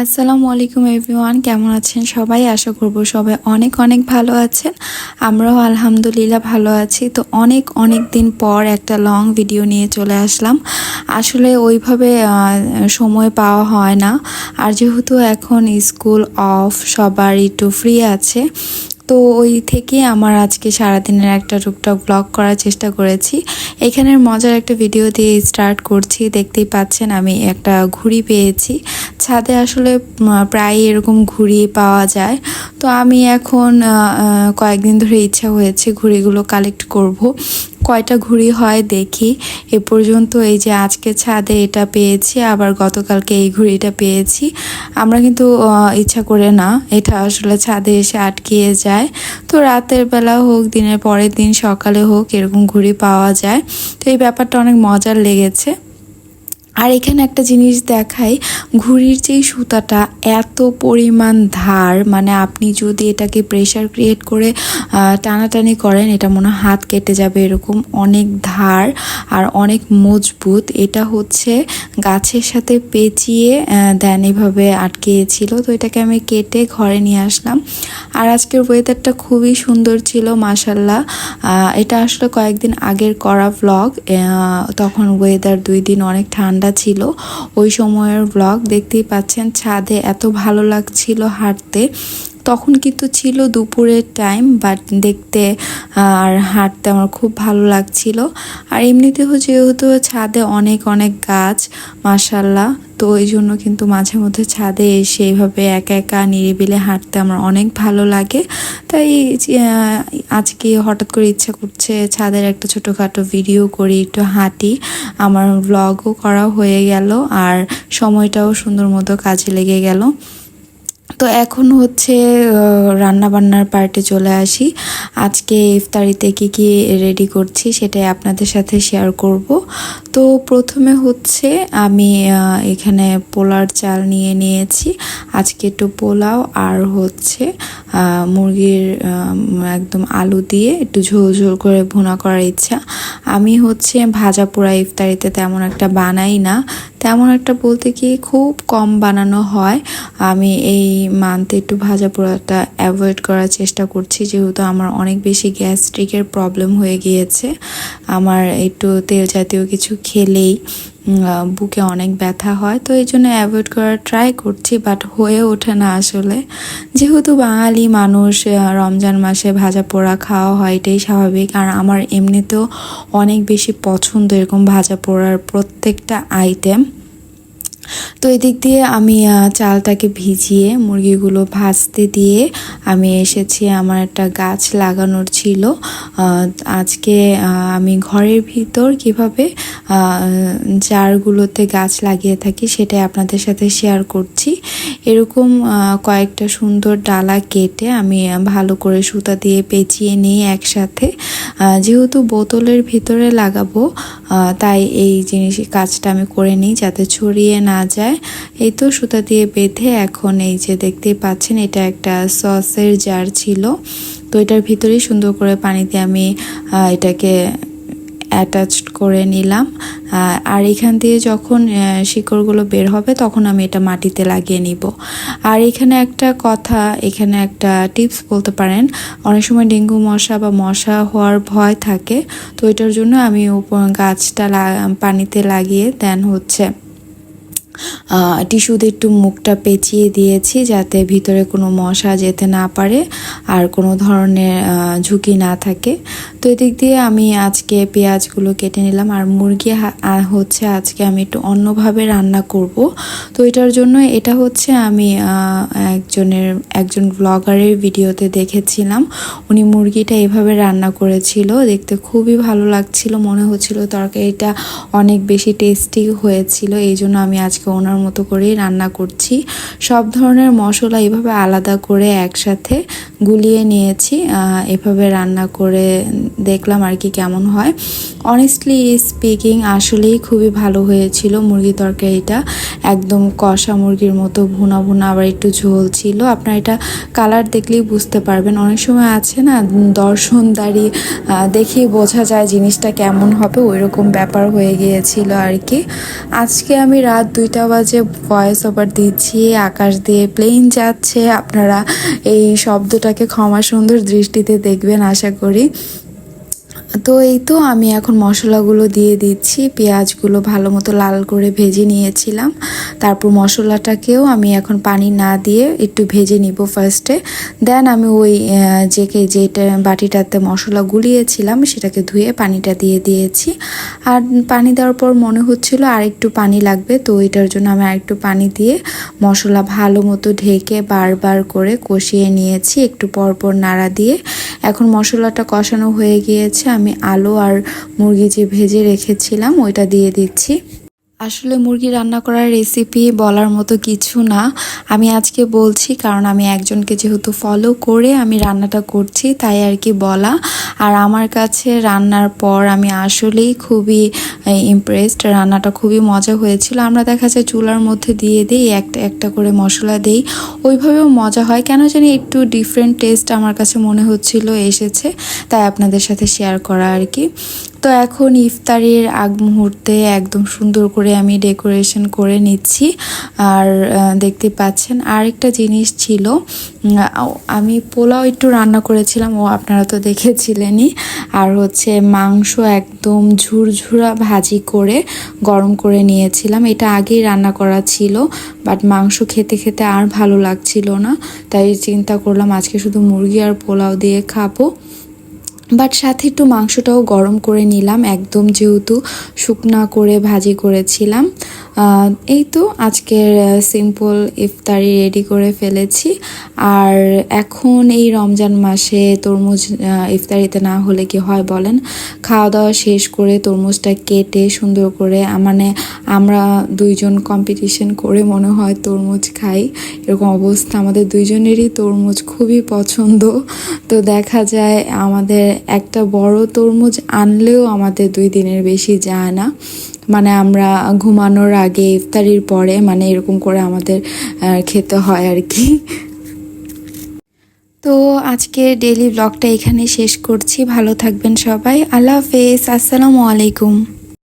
আসসালামু আলাইকুম এভরিওয়ান, কেমন আছেন সবাই? আশা করব সবাই অনেক অনেক ভালো আছেন। আমরাও আলহামদুলিল্লাহ ভালো আছি। তো অনেক অনেক দিন পর একটা লং ভিডিও নিয়ে চলে আসলাম। আসলে ওইভাবে সময় পাওয়া হয় না, আর যেহেতু এখন স্কুল অফ, সবার একটু ফ্রি আছে, তো ওই থেকে আমার আজকে সারাদিনের একটা টুকটাক ব্লগ করার চেষ্টা করেছি। এখানের মজার একটা ভিডিও দিয়ে স্টার্ট করছি। দেখতেই পাচ্ছেন আমি একটা ঘুড়ি পেয়েছি ছাদে। আসলে প্রায় এরকম ঘুড়ি পাওয়া যায়, তো আমি এখন কয়েকদিন ধরে ইচ্ছা হয়েছে ঘুড়িগুলো কালেক্ট করব। কয়টা ঘুড়ি হয় দেখি। এ পর্যন্ত এই যে আজকে ছাদে এটা পেয়েছি, আবার গতকালকে এই ঘুড়িটা পেয়েছি। আমরা কিন্তু ইচ্ছা করে না, এটা আসলে ছাদে এসে আটকিয়ে যায়। তো রাতের বেলা হোক, দিনের পরের দিন সকালে হোক, এরকম ঘুড়ি পাওয়া যায়। তো এই ব্যাপারটা অনেক মজার লেগেছে। আর এখানে একটা জিনিস দেখাই, ঘুড়ির যেই সুতাটা এত পরিমাণ ধার, মানে আপনি যদি এটাকে প্রেশার ক্রিয়েট করে টানাটানি করেন, এটা মনে হয় হাত কেটে যাবে, এরকম অনেক ধার আর অনেক মজবুত। এটা হচ্ছে গাছের সাথে পেঁচিয়ে দেন এভাবে আটকিয়েছিল। তো এটাকে আমি কেটে ঘরে নিয়ে আসলাম। আর আজকের ওয়েদারটা খুবই সুন্দর ছিল মাশাল্লাহ। এটা আসলে কয়েকদিন আগের করা ব্লগ, তখন ওয়েদার 2 দিন অনেক ঠান্ডা ছিল। ওই সময়ের ব্লগ দেখতেই পাচ্ছেন। ছাদে এত ভালো লাগছিল হাঁটতে। তখন কিন্তু ছিল দুপুরের টাইম, বাট দেখতে আর হাঁটতে আমার খুব ভালো লাগছিল। আর এমনিতেও যেহেতু ছাদে অনেক অনেক গাছ মাশাল্লাহ, তো এই জন্য কিন্তু মাঝে মধ্যে ছাদে এসে এইভাবে একা একা নিরিবিলি হাঁটতে আমার অনেক ভালো লাগে। তাই আজকে হঠাৎ করে ইচ্ছা করছে ছাদের একটা ছোটোখাটো ভিডিও করি, একটু হাঁটি। আমার ব্লগও করা হয়ে গেল, আর সময়টাও সুন্দর মতো কাজে লেগে গেল। তো এখন হচ্ছে রান্না বান্নার পার্টে চলে আসি। আজকে ইফতারিতে কি রেডি করছি সেটাই আপনাদের সাথে শেয়ার করব। তো প্রথমে হচ্ছে আমি এখানে পোলার চাল নিয়ে নিয়েছি। আজকে একটু পোলাও আর হচ্ছে মুরগির একদম আলু দিয়ে একটু ঝোল ঝোল করে ভুনা করার ইচ্ছা। আমি হচ্ছে ভাজা পোড়া ইফতারিতে তেমন একটা বানাই না, তেমন একটা বলতে কি খুব কম বানানো হয়। আমি এই মান্থে একটু ভাজা পোড়াটা অ্যাভয়েড করার চেষ্টা করছি, যেহেতু আমার অনেক বেশি গ্যাস্ট্রিকের প্রবলেম হয়ে গিয়েছে। আমার একটু তেল জাতীয় কিছু খেলেই বুকে অনেক ব্যথা হয়, তো এই জন্য অ্যাভয়েড করার ট্রাই করছি, বাট হয়ে ওঠে না আসলে। যেহেতু বাঙালি মানুষ, রমজান মাসে ভাজা পোড়া খাওয়া হয়, এটাই স্বাভাবিক। আর আমার এমনিতেও অনেক বেশি পছন্দ এরকম ভাজা পোড়ার প্রত্যেকটা আইটেম। তো এদিক দিয়ে আমি চালটাকে ভিজিয়ে মুরগিগুলো ভাজতে দিয়ে আমি এসেছি। আমার একটা গাছ লাগানোর ছিল। আজকে আমি ঘরের ভিতর কিভাবে জারগুলোতে গাছ লাগিয়ে থাকি সেটাই আপনাদের সাথে শেয়ার করছি। এরকম কয়েকটা সুন্দর ডালা কেটে আমি ভালো করে সুতা দিয়ে পেঁচিয়ে নিই একসাথে। যেহেতু বোতলের ভিতরে লাগাবো, তাই এই কাজটা আমি করে নিই যাতে ছড়িয়ে না যায়। এই তো সুতা দিয়ে বেঁধে এখন এই যে দেখতেই পাচ্ছেন, এটা একটা সসের জার ছিল। তো এটার ভিতরেই সুন্দর করে পানিতে আমি এটাকে অ্যাটাচড করে নিলাম। আর এখান দিয়ে যখন শিকড়গুলো বের হবে তখন আমি এটা মাটিতে লাগিয়ে নিব। আর এখানে একটা কথা, এখানে একটা টিপস বলতে পারেন, অনেক সময় ডেঙ্গু মশা বা মশা হওয়ার ভয় থাকে। তো এটার জন্য আমি গাছটা পানিতে লাগিয়ে দেন হচ্ছে টিস্যু দিয়ে একটু মুখটা পেঁচিয়ে দিয়েছি, যাতে ভিতরে কোনো মশা যেতে না পারে আর কোনো ধরনের ঝুঁকি না থাকে। তো এদিক দিয়ে আমি আজকে পেঁয়াজগুলো কেটে নিলাম। আর মুরগি হচ্ছে আজকে আমি একটু অন্যভাবে রান্না করব। তো এটার জন্য এটা হচ্ছে আমি একজন ব্লগারের ভিডিওতে দেখেছিলাম। উনি মুরগিটা এভাবে রান্না করেছিল, দেখতে খুবই ভালো লাগছিল, মনে হচ্ছিল তরকারিটা অনেক বেশি টেস্টি হয়েছিল। এই জন্য আমি আজকে ওনার মতো করেই রান্না করছি। সব ধরনের মশলা এভাবে আলাদা করে একসাথে গুলিয়ে নিয়েছি। এভাবে রান্না করে দেখলাম আর কি কেমন হয়। অনেস্টলি স্পিকিং আসলেই খুবই ভালো হয়েছিল মুরগি তরকারিটা। একদম কষা মুরগির মতো ভুনা ভুনা, আবার একটু ঝোল ছিল। আপনার এটা কালার দেখলেই বুঝতে পারবেন। অনেক সময় আছে না, দর্শনদারি দেখেই বোঝা যায় জিনিসটা কেমন হবে, ওইরকম ব্যাপার হয়ে গিয়েছিল আর কি। আজকে আমি রাত 2টা বাজে ভয়েস ওভার দিচ্ছি, আকাশ দিয়ে প্লেন যাচ্ছে। আপনারা এই শব্দটাকে ক্ষমা সুন্দর দৃষ্টিতে দেখবেন আশা করি। তো এই তো আমি এখন মশলাগুলো দিয়ে দিচ্ছি। পেঁয়াজগুলো ভালো মতো লাল করে ভেজে নিয়েছিলাম। তারপর মশলাটাকেও আমি এখন পানি না দিয়ে একটু ভেজে নিব ফার্স্টে। দেন আমি ওই যেটা বাটিটাতে মশলা গুলিয়েছিলাম সেটাকে ধুয়ে পানিটা দিয়ে দিয়েছি। আর পানি দেওয়ার পর মনে হচ্ছিল আর একটু পানি লাগবে, তো এটার জন্য আমি আরেকটু পানি দিয়ে মশলা ভালো মতো ঢেকে বারবার করে কষিয়ে নিয়েছি, একটু পরপর নাড়া দিয়ে। এখন মশলাটা কষানো হয়ে গিয়েছে, আমি আলু আর মুরগি যে ভেজে রেখেছিলাম ওইটা দিয়ে দিচ্ছি। আসলে মুরগি রান্না করার রেসিপি বলার মতো কিছু না, আমি আজকে বলছি কারণ আমি একজনকে যেহেতু ফলো করে আমি রান্নাটা করছি তাই আর কি বলা। আর আমার কাছে রান্নার পর আমি আসলেই খুবই ইমপ্রেসড, রান্নাটা খুবই মজা হয়েছিল। আমরা দেখা যায় চুলার মধ্যে দিয়ে দিই, একটা একটা করে মশলা দেই, ওইভাবেও মজা হয়। কেন জানি একটু ডিফারেন্ট টেস্ট আমার কাছে মনে হচ্ছিল এসেছে, তাই আপনাদের সাথে শেয়ার করা আর কি। তো এখন ইফতারির আগ মুহূর্তে একদম সুন্দর করে আমি ডেকোরেশন করে নিচ্ছি। আর দেখতে পাচ্ছেন আরেকটা জিনিস ছিল, আমি পোলাও একটু রান্না করেছিলাম, ও আপনারা তো দেখেছিলেনই। আর হচ্ছে মাংস একদম ঝুরঝুরা ভাজি করে গরম করে নিয়েছিলাম। এটা আগেই রান্না করা ছিল, বাট মাংস খেতে খেতে আর ভালো লাগছিল না, তাই চিন্তা করলাম আজকে শুধু মুরগি আর পোলাও দিয়ে খাবো। বাট সাথে একটু মাংসটাও গরম করে নিলাম, একদম যেহেতু শুকনা করে ভাজি করেছিলাম। এই তো আজকের সিম্পল ইফতারি রেডি করে ফেলেছি। আর এখন এই রমজান মাসে তরমুজ ইফতারিতে না হলে কি হয় বলেন, খাওয়া দাওয়া শেষ করে তরমুজটা কেটে সুন্দর করে মানে আমরা দুইজন কম্পিটিশন করে মনে হয় তরমুজ খাই, এরকম অবস্থা। আমাদের দুইজনেরই তরমুজ খুবই পছন্দ। তো দেখা যায় আমাদের একটা বড় তরমুজ আনলেও আমাদের 2 দিনের বেশি যায় না, মানে আমরা ঘুমানোর আগে ইফতারির পরে মানে এরকম করে আমাদের খেতে হয় আর কি। তো আজকে ডেইলি ব্লগটা এখানে শেষ করছি। ভালো থাকবেন সবাই, আল্লাহ হাফেজ, আসসালামু আলাইকুম।